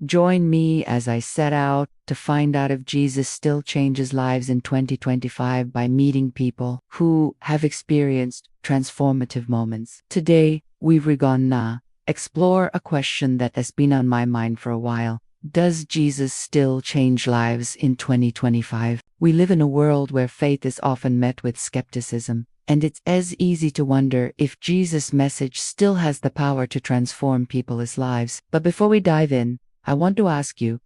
Join me as I set out to find out if Jesus still changes lives in 2025 by meeting people who have experienced transformative moments. Today, we're gonna explore a question that has been on my mind for a while. Does Jesus still change lives in 2025? We live in a world where faith is often met with skepticism, and it's as easy to wonder if Jesus' message still has the power to transform people's lives. But before we dive in, I want to ask you,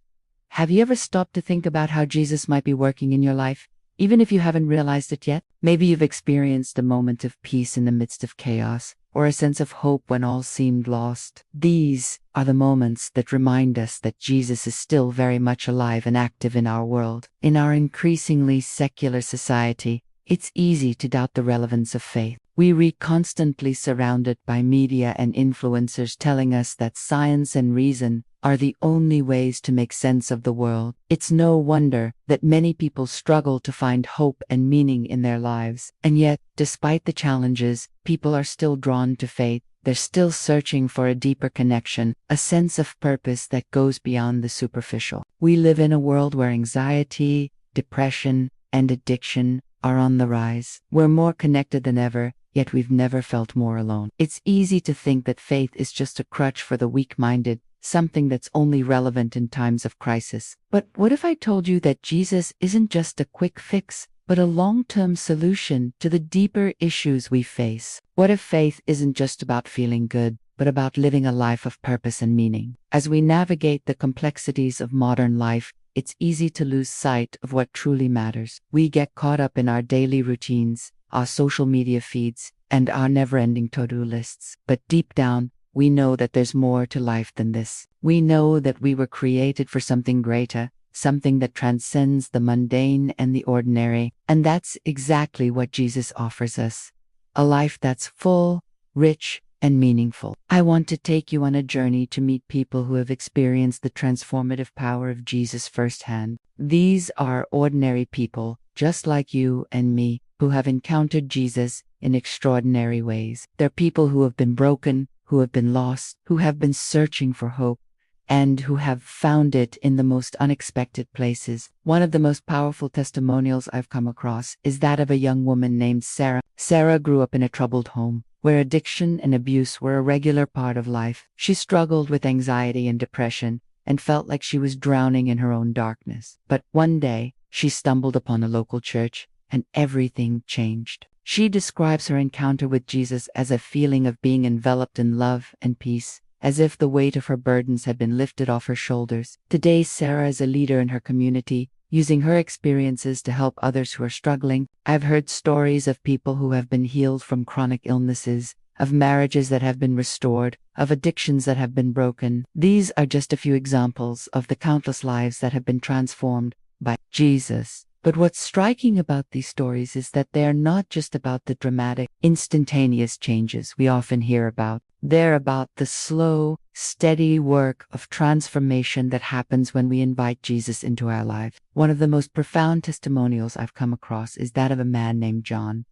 have you ever stopped to think about how Jesus might be working in your life, even if you haven't realized it yet? Maybe you've experienced a moment of peace in the midst of chaos, or a sense of hope when all seemed lost. These are the moments that remind us that Jesus is still very much alive and active in our world. In our increasingly secular society, it's easy to doubt the relevance of faith. We're constantly surrounded by media and influencers telling us that science and reason are the only ways to make sense of the world. It's no wonder that many people struggle to find hope and meaning in their lives. And yet, despite the challenges, people are still drawn to faith. They're still searching for a deeper connection, a sense of purpose that goes beyond the superficial. We live in a world where anxiety, depression, and addiction are on the rise. We're more connected than ever, yet we've never felt more alone. It's easy to think that faith is just a crutch for the weak-minded, something that's only relevant in times of crisis. But what if I told you that Jesus isn't just a quick fix, but a long-term solution to the deeper issues we face? What if faith isn't just about feeling good, but about living a life of purpose and meaning? As we navigate the complexities of modern life, it's easy to lose sight of what truly matters. We get caught up in our daily routines, our social media feeds, and our never-ending to-do lists. But deep down, we know that there's more to life than this. We know that we were created for something greater, something that transcends the mundane and the ordinary. And that's exactly what Jesus offers us. A life that's full, rich, and meaningful. I want to take you on a journey to meet people who have experienced the transformative power of Jesus firsthand. These are ordinary people, just like you and me, who have encountered Jesus in extraordinary ways. They're people who have been broken, who have been lost, who have been searching for hope, and who have found it in the most unexpected places. One of the most powerful testimonials I've come across is that of a young woman named Sarah. Sarah grew up in a troubled home, where addiction and abuse were a regular part of life. She struggled with anxiety and depression, and felt like she was drowning in her own darkness. But one day, she stumbled upon a local church, and everything changed. She describes her encounter with Jesus as a feeling of being enveloped in love and peace, as if the weight of her burdens had been lifted off her shoulders. Today, Sarah is a leader in her community, using her experiences to help others who are struggling. I've heard stories of people who have been healed from chronic illnesses, of marriages that have been restored, of addictions that have been broken. These are just a few examples of the countless lives that have been transformed by Jesus. But what's striking about these stories is that they are not just about the dramatic, instantaneous changes we often hear about. They're about the slow, steady work of transformation that happens when we invite Jesus into our life. One of the most profound testimonials I've come across is that of a man named John.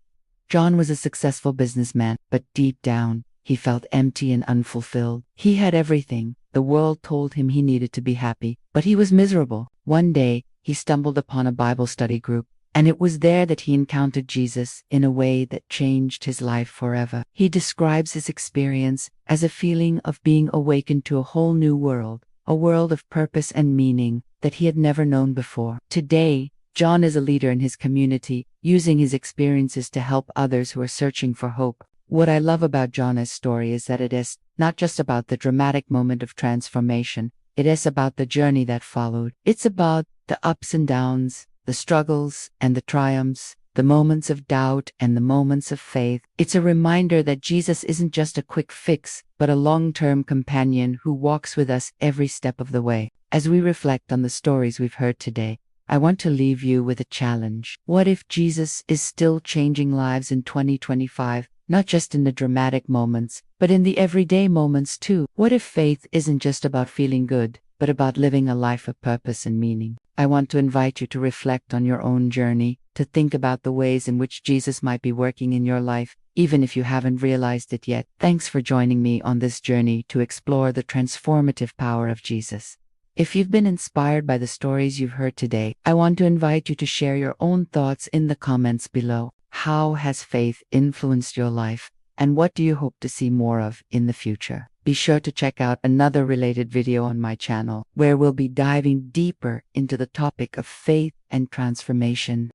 John was a successful businessman, but deep down, he felt empty and unfulfilled. He had everything. The world told him he needed to be happy, but he was miserable. One day, he stumbled upon a Bible study group, and it was there that he encountered Jesus in a way that changed his life forever. He describes his experience as a feeling of being awakened to a whole new world, a world of purpose and meaning that he had never known before. Today, John is a leader in his community, using his experiences to help others who are searching for hope. What I love about John's story is that it is not just about the dramatic moment of transformation, it is about the journey that followed. It's about the ups and downs, the struggles and the triumphs, the moments of doubt and the moments of faith. It's a reminder that Jesus isn't just a quick fix, but a long-term companion who walks with us every step of the way. As we reflect on the stories we've heard today, I want to leave you with a challenge. What if Jesus is still changing lives in 2025, not just in the dramatic moments, but in the everyday moments too? What if faith isn't just about feeling good, but about living a life of purpose and meaning? I want to invite you to reflect on your own journey, to think about the ways in which Jesus might be working in your life, even if you haven't realized it yet. Thanks for joining me on this journey to explore the transformative power of Jesus. If you've been inspired by the stories you've heard today, I want to invite you to share your own thoughts in the comments below. How has faith influenced your life, and what do you hope to see more of in the future? Be sure to check out another related video on my channel, where we'll be diving deeper into the topic of faith and transformation.